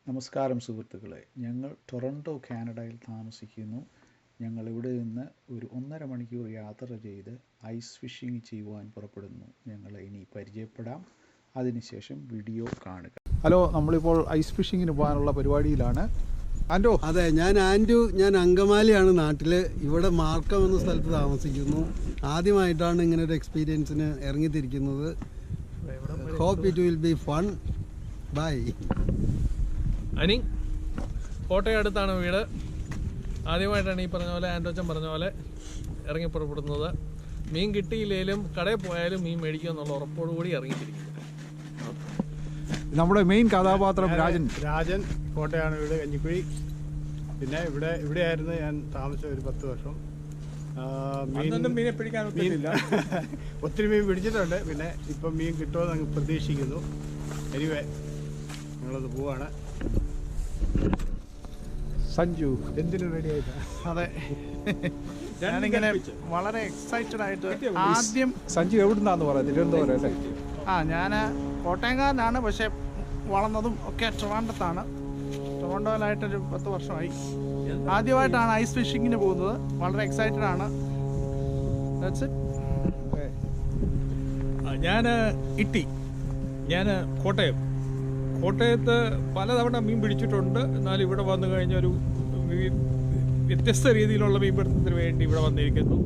നമസ്കാരം സുഹൃത്തുക്കളെ, ഞങ്ങൾ ടൊറൻറ്റോ കാനഡയിൽ താമസിക്കുന്നു. ഞങ്ങൾ ഇവിടെ നിന്ന് ഒരു 1.5 മണിക്കൂർ യാത്ര ചെയ്ത് ഐസ് ഫിഷിംഗ് ചെയ്യുവാൻ പുറപ്പെടുന്നു. ഞങ്ങളെ ഇനി പരിചയപ്പെടാം, അതിനുശേഷം വീഡിയോ കാണുക. ഹലോ, നമ്മളിപ്പോൾ ഐസ് ഫിഷിങ്ങിന് പോകാനുള്ള പരിപാടിയിലാണ്. ആൻഡോ? അതെ, ഞാൻ ആൻഡു. ഞാൻ അങ്കമാലിയാണ് നാട്ടിൽ. ഇവിടെ മാർക്കം എന്ന സ്ഥലത്ത് താമസിക്കുന്നു. ആദ്യമായിട്ടാണ് ഇങ്ങനെ ഒരു എക്സ്പീരിയൻസിന് ഇറങ്ങിത്തിരിക്കുന്നത്. Hope it will be fun. Bye. Ani, Kottayam അടുത്താണ് വീട്. ആദ്യമായിട്ടാണ് ഈ പറഞ്ഞ പോലെ ആൻഡോച്ചൻ പറഞ്ഞ പോലെ ഇറങ്ങി പുറപ്പെടുന്നത്. മീൻ കിട്ടിയില്ലെങ്കിലും കടയിൽ പോയാലും മീൻ മേടിക്കുക എന്നുള്ള ഉറപ്പോടുകൂടി ഇറങ്ങിത്തിരിക്കുന്നത്. നമ്മുടെ മെയിൻ കഥാപാത്രം രാജൻ. കോട്ടയാണ് വീട്, കഞ്ഞിക്കുഴി. പിന്നെ ഇവിടെയായിരുന്നു ഞാൻ താമസിച്ച ഒരു 10 വർഷം. മീനെ പിടിക്കാൻ ഒത്തിരി മീൻ പിടിച്ചിട്ടുണ്ട്. പിന്നെ ഇപ്പം മീൻ കിട്ടുമെന്ന് അങ്ങ് പ്രതീക്ഷിക്കുന്നു. എനിവേ, ഞങ്ങളത് പോവാണ്. സഞ്ജു എന്തിനു റെഡി ആയിട്ടാ? അതെ, ഞാനിങ്ങനെ വളരെ എക്സൈറ്റഡ് ആയിട്ട് ആദ്യം. സഞ്ജു എവിടുന്നാന്ന് പറയാം? തിരുവനന്തപുരം അല്ലേ? ഞാൻ കോട്ടയംകാരനാണ്, പക്ഷെ വളർന്നതും ഒക്കെ ട്രിവാൻഡ്രത്താണ്. ടൊറൻറ്റോയിലായിട്ടൊരു 10 വർഷമായി. ആദ്യമായിട്ടാണ് ഐസ് ഫിഷിങ്ങിന് പോകുന്നത്. വളരെ എക്സൈറ്റഡ് ആണ്. ഞാൻ ഞാൻ കോട്ടയത്ത് പലതവണ മീൻ പിടിച്ചിട്ടുണ്ട്. എന്നാൽ ഇവിടെ വന്നു കഴിഞ്ഞൊരു വ്യത്യസ്ത രീതിയിലുള്ള മീൻപിടുത്തത്തിന് വേണ്ടി ഇവിടെ വന്നിരിക്കുന്നു.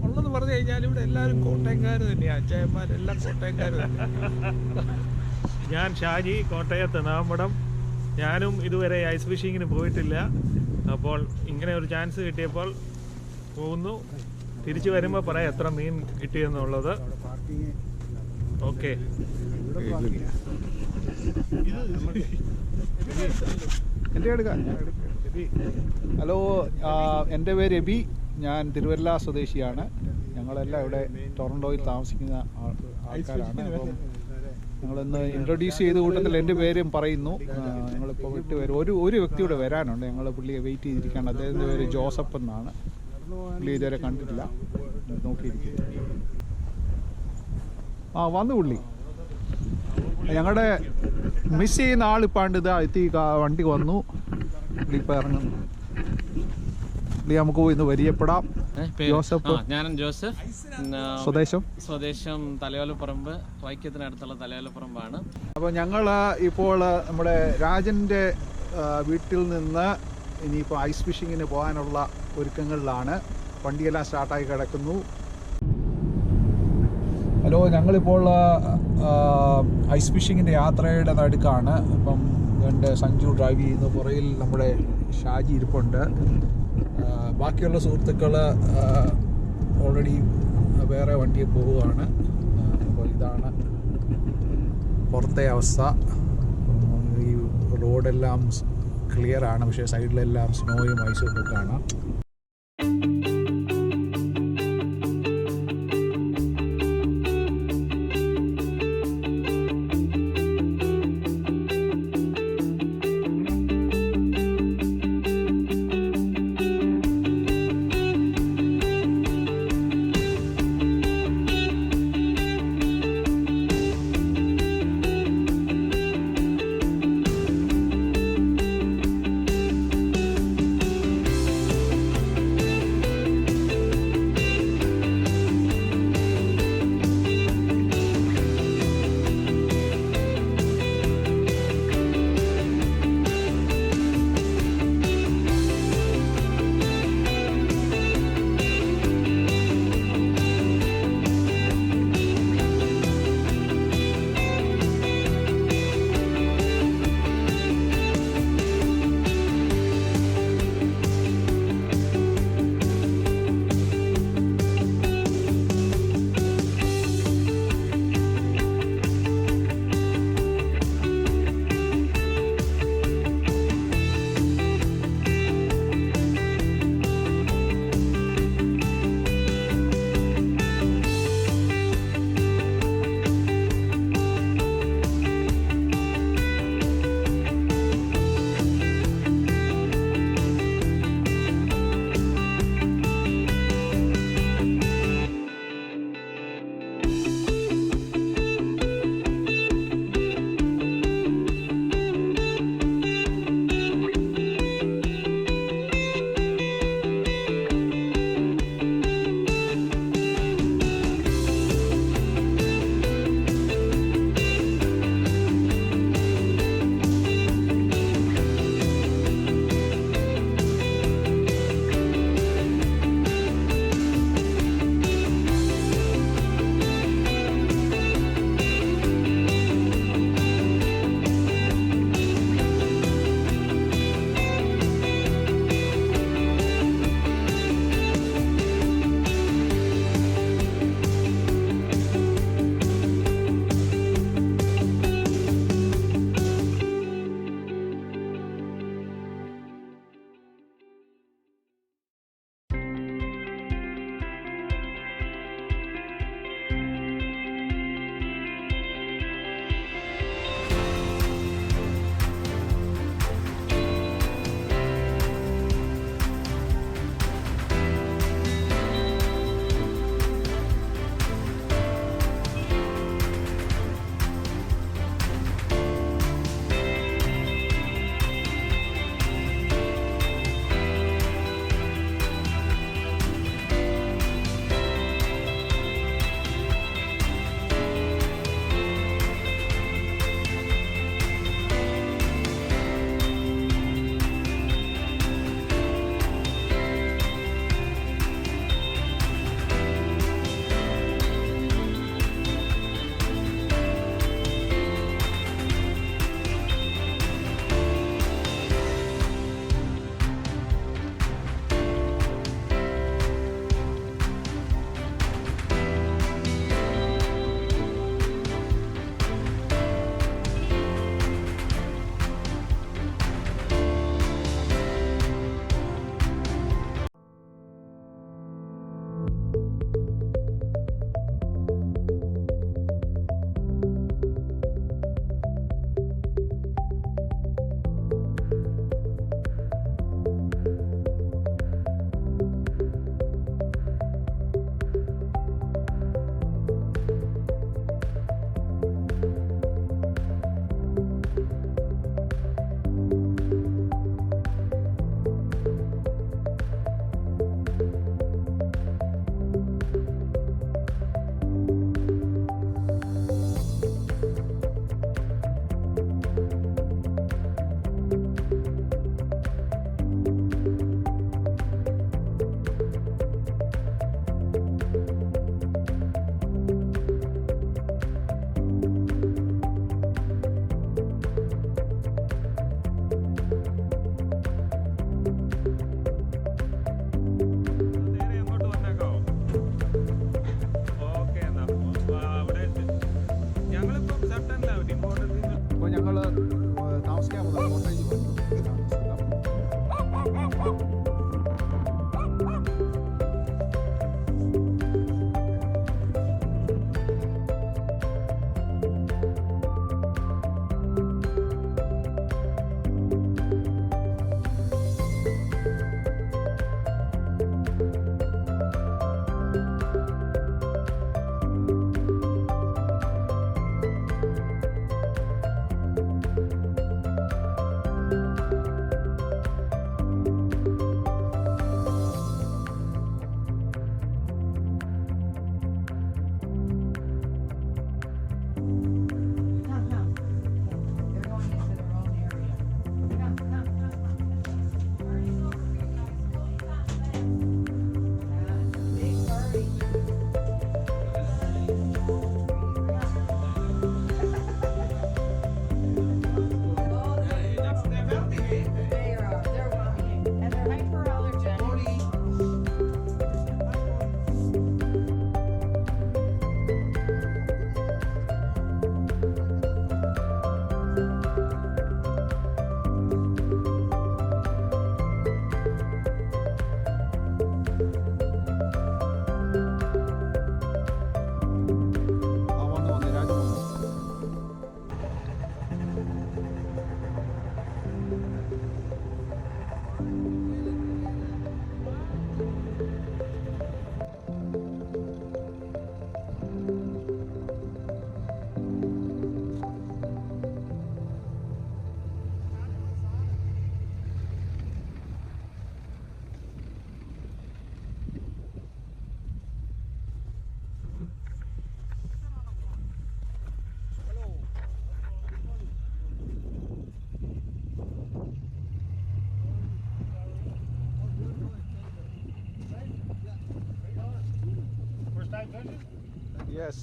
ഉള്ളത് പറഞ്ഞു കഴിഞ്ഞാൽ ഇവിടെ എല്ലാവരും കോട്ടയംകാർ തന്നെയാണ്. അച്ചായന്മാരെല്ലാം കോട്ടയംകാർ തന്നെ. ഞാൻ ഷാജി, കോട്ടയത്ത് നാമ്പടം. ഞാനും ഇതുവരെ ഐസ് ഫിഷിങ്ങിന് പോയിട്ടില്ല. അപ്പോൾ ഇങ്ങനെ ഒരു ചാൻസ് കിട്ടിയപ്പോൾ പോകുന്നു. തിരിച്ചു വരുമ്പോൾ പറയാം എത്ര മീൻ കിട്ടിയെന്നുള്ളത്. ഓക്കെ. ഹലോ, എൻ്റെ പേര് എബി. ഞാൻ തിരുവല്ല സ്വദേശിയാണ്. ഞങ്ങളെല്ലാം ഇവിടെ ടൊറൻറ്റോയിൽ താമസിക്കുന്ന ആൾക്കാരാണ്. അപ്പം ഞങ്ങളിന്ന് ഇൻട്രൊഡ്യൂസ് ചെയ്ത കൂട്ടത്തിൽ എൻ്റെ പേരും പറയുന്നു. ഞങ്ങളിപ്പോൾ വരും. ഒരു വ്യക്തിയുടെ വരാനുണ്ട്. ഞങ്ങൾ പുള്ളിയെ വെയിറ്റ് ചെയ്തിരിക്കുകയാണ്. അദ്ദേഹത്തിൻ്റെ പേര് ജോസഫ് എന്നാണ്. പുള്ളി ഇതുവരെ കണ്ടിട്ടില്ല, നോക്കിയിരിക്കുന്നു. വന്നു പുള്ളി. ഞങ്ങളുടെ മിസ് ചെയ്യുന്ന ആളിപ്പാണ്ട് ഇതാ എത്തി. വണ്ടി വന്നു. പുള്ളി ഇപ്പം ഇറങ്ങുന്നു. പുള്ളി നമുക്ക് പോയി ഇന്ന് പരിചയപ്പെടാം. ജോസഫ്. ഞാൻ ജോസഫ്. സ്വദേശം തലയോലപ്പറമ്പ്, വൈക്കത്തിനടുത്തുള്ള തലയോലപ്പറമ്പാണ്. അപ്പോൾ ഞങ്ങൾ ഇപ്പോൾ നമ്മുടെ രാജൻ്റെ വീട്ടിൽ നിന്ന് ഇനിയിപ്പോൾ ഐസ് ഫിഷിങ്ങിന് പോകാനുള്ള ഒരുക്കങ്ങളിലാണ്. വണ്ടിയെല്ലാം സ്റ്റാർട്ടായി കിടക്കുന്നു. ഹലോ, ഞങ്ങളിപ്പോൾ ഐസ് ഫിഷിങ്ങിൻ്റെ യാത്രയുടെ നടുക്കാണ്. ഇപ്പം എൻ്റെ സഞ്ജു ഡ്രൈവ് ചെയ്യുന്നു. പുറകിൽ നമ്മുടെ ഷാജി ഇരിപ്പുണ്ട്. ബാക്കിയുള്ള സുഹൃത്തുക്കൾ ഓൾറെഡി വേറെ വണ്ടിയിൽ പോവുകയാണ്. അപ്പോൾ ഇതാണ് പുറത്തെ അവസ്ഥ. ഈ റോഡെല്ലാം ക്ലിയറാണ്, പക്ഷേ സൈഡിലെല്ലാം സ്നോയും ഐസും ഒക്കെ കാണാം. Yes.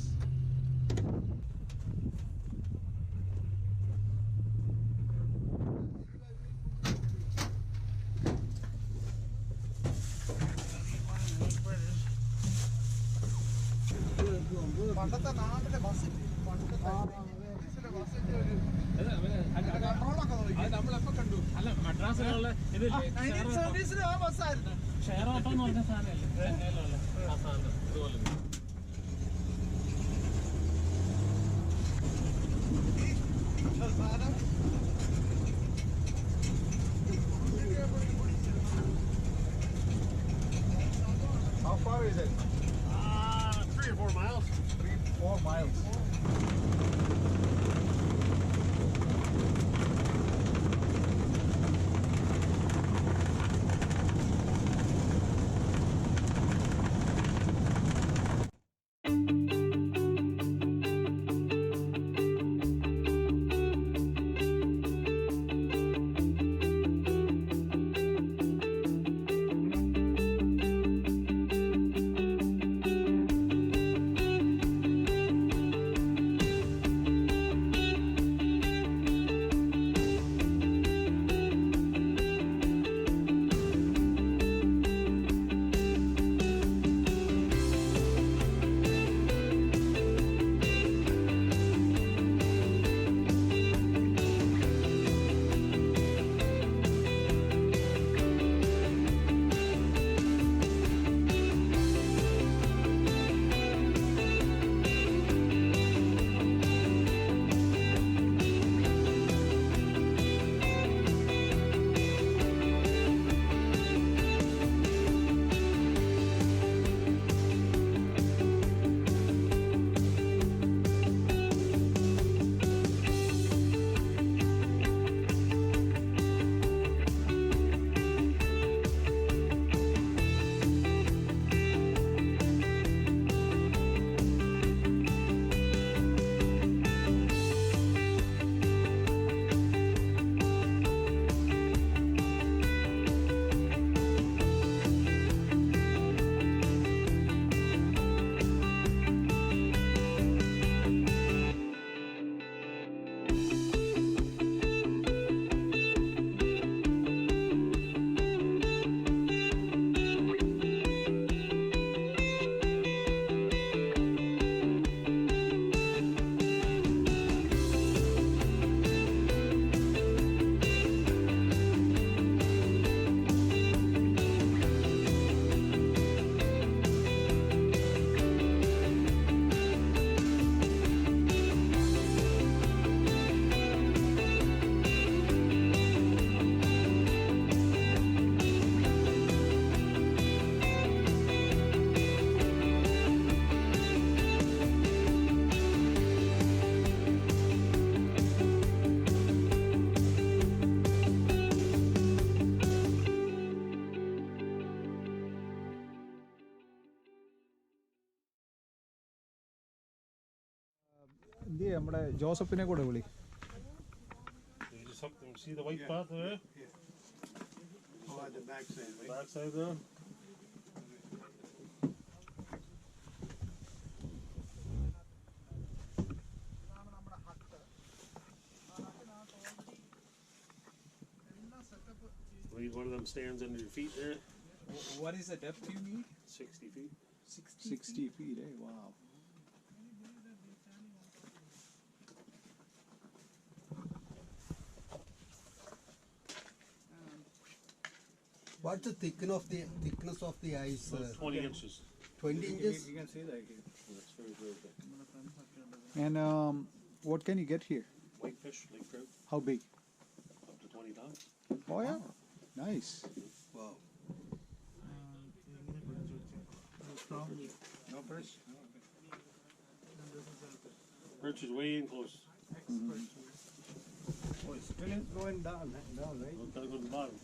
പണ്ടത്തെ നാട്ടിലെ ബസ് പണ്ടത്തെ ബസ്സിന്റെ ഒരു കൺട്രോളൊക്കെ നോക്കി. നമ്മളെപ്പോ കണ്ടു അല്ല മദ്രാസിലുള്ള ഇതില്ലേ 1970s ആ ബസ്സായിരുന്നു. ഷെയർ ഓട്ടോ എന്ന് പറഞ്ഞ സാധനമല്ലേ ചെന്നൈയിലുള്ള ആ സാധനം ഇതുപോലെ സാധനം How far is it? 3 or 4 miles. 4 miles. എന്ത് നമ്മുടെ ജോസഫിനെ കൂടെ വിളി. You just hook them. See the white part there? Oh, at the back side, right? Back side there. ഇതാണ് നമ്മുടെ ഹട്ട്. ആ ഹട്ടിനകത്ത് ഓൾറെഡി എല്ലാം സെറ്റപ്പ് ചെയ്തു. Leave one of them stands under your feet there. What is the depth you need? 60 feet. 60 feet, eh? Wow. What's the thickness of the ice? 20 inches. 20 inches? You can see that here. That's very, very good. And what can you get here? Whitefish, lake trout, How big? up to 20 pounds. Oh yeah. Nice. Wow. No fish? Perch is way in close. Oh, it's still is going down, right? Gotta go to the bottom.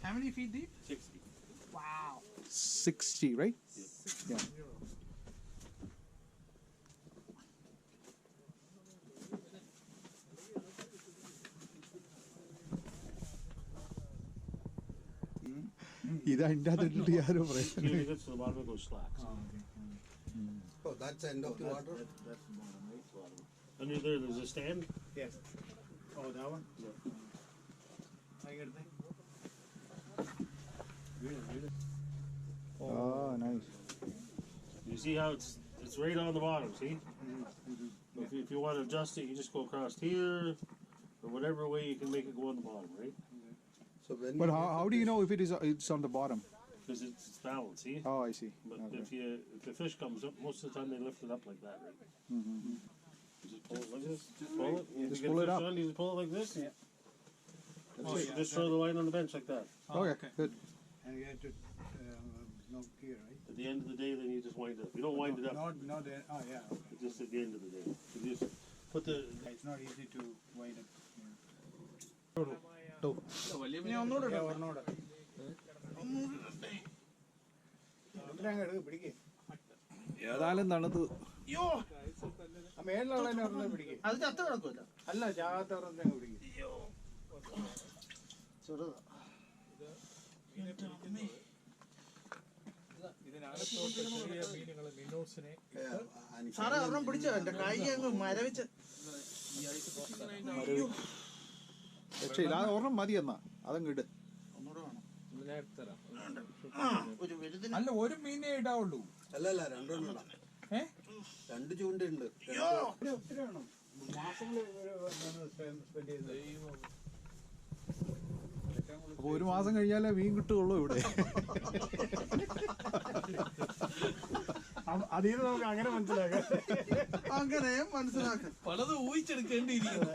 How many feet deep? 60. Wow. 60, right? Yeah. ഇത് അതിൻ്റെ അതിൻ്റെ ആരോ Usually gets to the bottom, it goes slacks. That's end of the water. That's the bottom, right? Under there, there's a stand. Yes. Oh, that one? I get that. Ah, nice. You see how it's right on the bottom, see? If you want to adjust it, you just go across here, or whatever way you can make it go on the bottom, right? So when But how do you know if it's on the bottom? Because it's balanced, see? Oh, I see. But Okay. if the fish comes up, most of the time they lift it up like that, right? You just pull it like this. Just pull it. If Just you get pull it fish up. on, you just pull it like this. Yeah. Just throw the line on the bench like that. Okay, good. And you have to knock here, right? At the end of the day, then you just wind it up. You don't wind it up. Not there. Oh, yeah. Okay. Just at the end of the day. You just put the. It's not easy to wind up. ഇനി ഒന്നുകൂടെ Yeah, ഇടണം. ഒരെണ്ണൂടെ. ഇതിലങ്ങ് എടുക്ക്, പിടിക്ക്. ഏതായാലും തണുത്ത് അയ്യോ, ആ മേളിലുള്ളതിനെ ഒരെണ്ണം പിടിക്ക്. അത് ചത്ത് കിടക്കുമല്ലോ. അല്ല, ചാകാത്ത ഒരെണ്ണത്തെ അങ്ങ് പിടിക്ക്. ചെറുതാ. ഇതിനകത്തോട്ട് ചെറിയ മീനുകൾ മിന്നോസിനെ സാറേ ഒരെണ്ണം പിടിച്ചോ, എന്റെ കൈ അങ്ങ് മരവിച്ച്. രക്ഷയില്ല. അത് ഒരെണ്ണം മതി എന്നാ അതങ്ങ് ഇട്. ഒന്നുകൂടെ വേണം. തരാം. ഒരു വലുതിന് അല്ല ഒരു മീനേ ഇടാവുള്ളൂ. അല്ലല്ല രണ്ടെണ്ണം ഇടാം. ഏ 2 ചൂണ്ടുണ്ട്. ഒത്തിരി വേണം. മാസങ്ങൾ സ്പെൻഡ് ചെയ്ത് അപ്പൊ ഒരു മാസം കഴിഞ്ഞാലേ മീൻ കിട്ടുകയുള്ളൂ ഇവിടെ. അതിൽ നിന്ന് നമുക്ക് അങ്ങനെ മനസ്സിലാക്കാം. അങ്ങനെ മനസ്സിലാക്കാൻ പലത് ഊഹിച്ചെടുക്കേണ്ടിയിരിക്കുന്നു.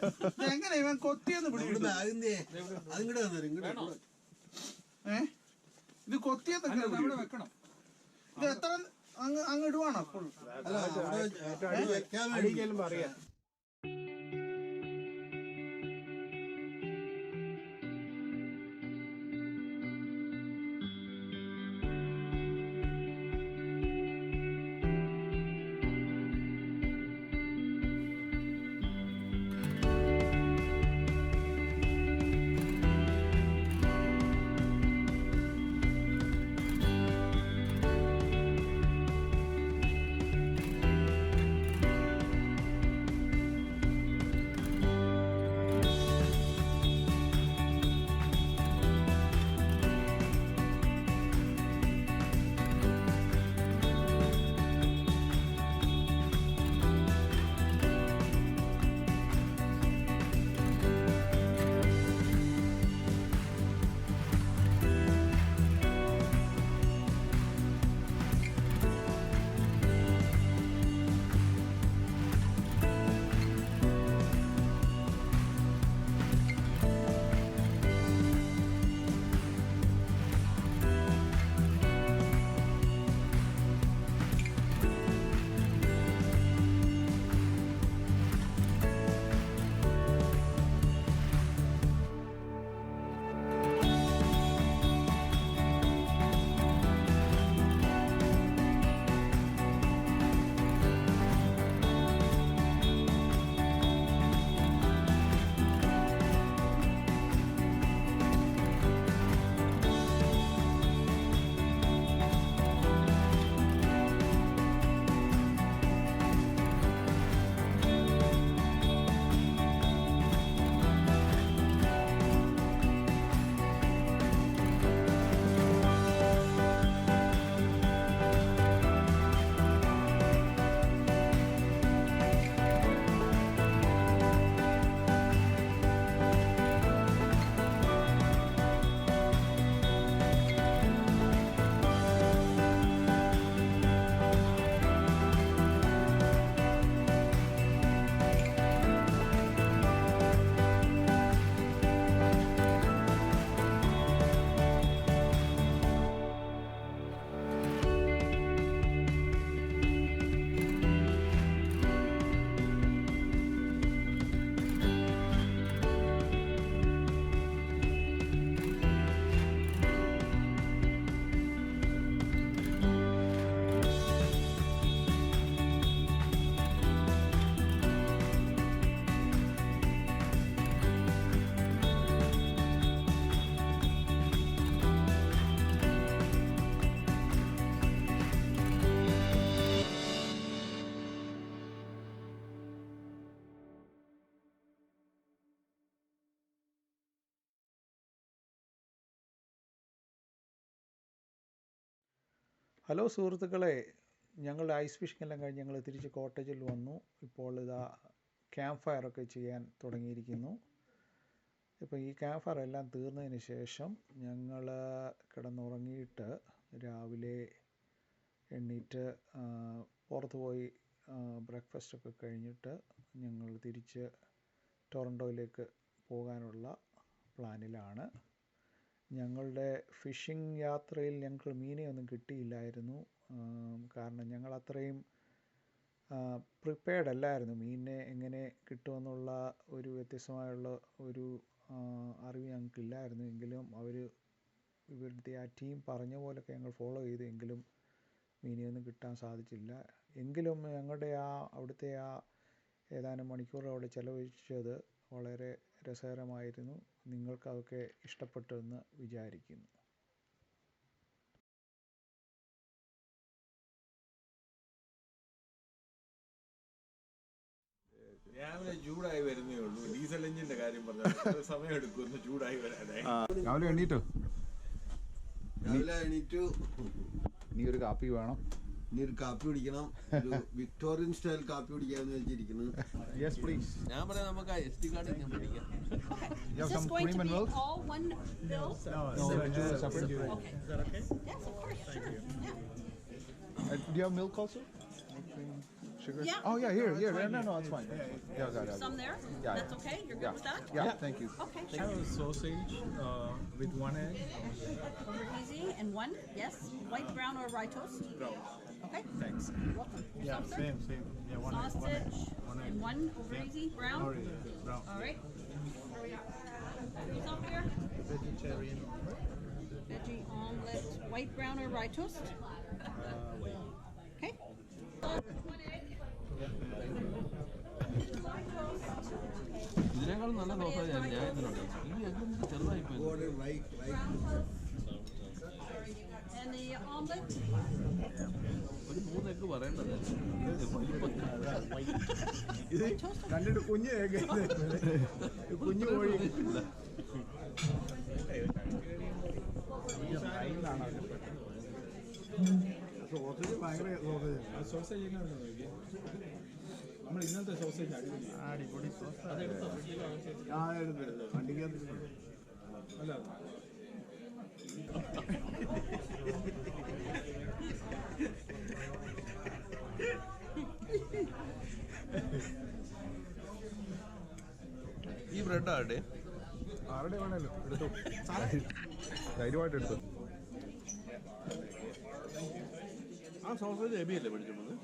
എങ്ങനെ ഇവൻ കൊത്തിയെന്ന് ഇവിടെ പിടിക്കും. ബാഗിന്റെ അതിങ്ങോട്ട് തന്നേരും ഇങ്ങോട്ട്. ഇത് കൊത്തിയെന്നൊക്കെ അവിടെ വെക്കണം. ഇത് എത്ര അങ്ങ് ഇടുവാണോ ഫുൾ? അല്ല അവിടെ വെക്കാൻ വേണ്ടി. അടിയിൽ ചെല്ലുമ്പോൾ അറിയാം. ഹലോ സുഹൃത്തുക്കളെ, ഞങ്ങളുടെ ഐസ് ഫിഷിംഗ് എല്ലാം കഴിഞ്ഞ് ഞങ്ങൾ തിരിച്ച് കോട്ടേജിൽ വന്നു. ഇപ്പോൾ ഇതാ ക്യാമ്പ് ഫയറൊക്കെ ചെയ്യാൻ തുടങ്ങിയിരിക്കുന്നു. ഇപ്പോൾ ഈ ക്യാമ്പ് ഫയർ എല്ലാം തീർന്നതിന് ശേഷം ഞങ്ങൾ കിടന്നുറങ്ങിയിട്ട് രാവിലെ എണ്ണീറ്റ് പുറത്ത് പോയി ബ്രേക്ക്ഫാസ്റ്റൊക്കെ കഴിഞ്ഞിട്ട് ഞങ്ങൾ തിരിച്ച് ടൊറൻറ്റോയിലേക്ക് പോകാനുള്ള പ്ലാനിലാണ്. ഞങ്ങളുടെ ഫിഷിംഗ് യാത്രയിൽ ഞങ്ങൾക്ക് മീനെയൊന്നും കിട്ടിയില്ലായിരുന്നു. കാരണം ഞങ്ങൾ അത്രയും പ്രിപ്പയർഡ് അല്ലായിരുന്നു. മീനിനെ എങ്ങനെ കിട്ടുമെന്നുള്ള ഒരു വ്യത്യസ്തമായുള്ള ഒരു അറിവ് ഞങ്ങൾക്കില്ലായിരുന്നു. എങ്കിലും ഇവരുടെ ആ ടീം പറഞ്ഞ പോലൊക്കെ ഞങ്ങൾ ഫോളോ ചെയ്തു. എങ്കിലും മീനെയൊന്നും കിട്ടാൻ സാധിച്ചില്ല. എങ്കിലും ഞങ്ങളുടെ അവിടുത്തെ ഏതാനും മണിക്കൂർ അവിടെ ചിലവഴിച്ചത് വളരെ രസകരമായിരുന്നു. നിങ്ങൾക്കതൊക്കെ ഇഷ്ടപ്പെട്ടു എന്ന് വിചാരിക്കുന്നു. രാവിലെ ചൂടായി വരുന്നേ ഉള്ളൂ. ഡീസൽ എഞ്ചിന്റെ കാര്യം പറഞ്ഞു സമയം എടുക്കും ചൂടായി വരാനായി. രാവിലെ എണ്ണീറ്റോ? രാവിലെ എണീറ്റു. ഇനി ഒരു കാപ്പി വേണം. ഇനി ഒരു കാപ്പി കുടിക്കണം. ഒരു വിക്ടോറിയൻ സ്റ്റൈൽ കാപ്പി കുടിക്കാന്ന് വെച്ചിരിക്കുന്നു. Yes please. ഞാൻ പറയാം നമുക്ക് ആ SD കാർഡ് ഞാൻ പിടിക്കാം. You have some cream and milk? all one bill? No, separate. Okay. Is that okay? Yes, of course, sure. Yeah. Do you have milk also? Sugar? Yeah. Oh yeah, here. No, that's fine. Yeah, got it. Some there? Yeah. That's okay? You're good with that? Yeah, thank you. Okay, I sure. have a sausage with 1 egg. Over easy and one, yes. White, brown, or rye toast? Brown. Okay. Thanks. You're welcome. Yourself, sir? Same. Yeah, one egg. Sausage One egg. and one over easy, brown? Brown. All right. Yourself here? Vegetarian. Veggie omelet, white, brown, or rye toast? Okay. One egg. ഇതിനേക്കാളും നല്ല ദോശ ഞാൻ ഇതിനുണ്ട്. ഈ egg ചെറുതായി പോയി. And the omelet? ഒരു 3 egg പറയേണ്ടത്. ഇത് കണ്ടിട്ട് കുഞ്ഞ് കുഞ്ഞു കോഴി. സോസേജ് ഭയങ്കര സോസേജ്. സോസേജ് നമ്മൾ ഇന്നത്തെ സോസേജ് അടിപൊളി സോസ്. എടുത്തെടുത്ത് വണ്ടിക്കകത്ത് അല്ല ഈ ബ്രെഡ് ആരുടെ ആരുടെ വേണമല്ലോ എടുത്തു. ധൈര്യമായിട്ട് എടുത്തു. ആ സോസേജ് എബിയല്ലേ മേടിച്ചോളൂ?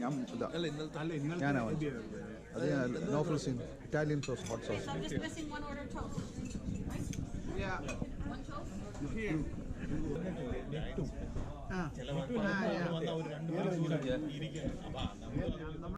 ഞാൻ ഇതാ അല്ല ഇന്നലത്തെ അല്ല ഇന്നലെ ഞാനാ അത് no freezing Italian sauce, hot sauce. So I'm just missing one order of toast. Right? Yeah. One toast? Here. ചില വന്ന ഒരു 2 മണിക്കൂർ ഇരിക്കും. അപ്പൊ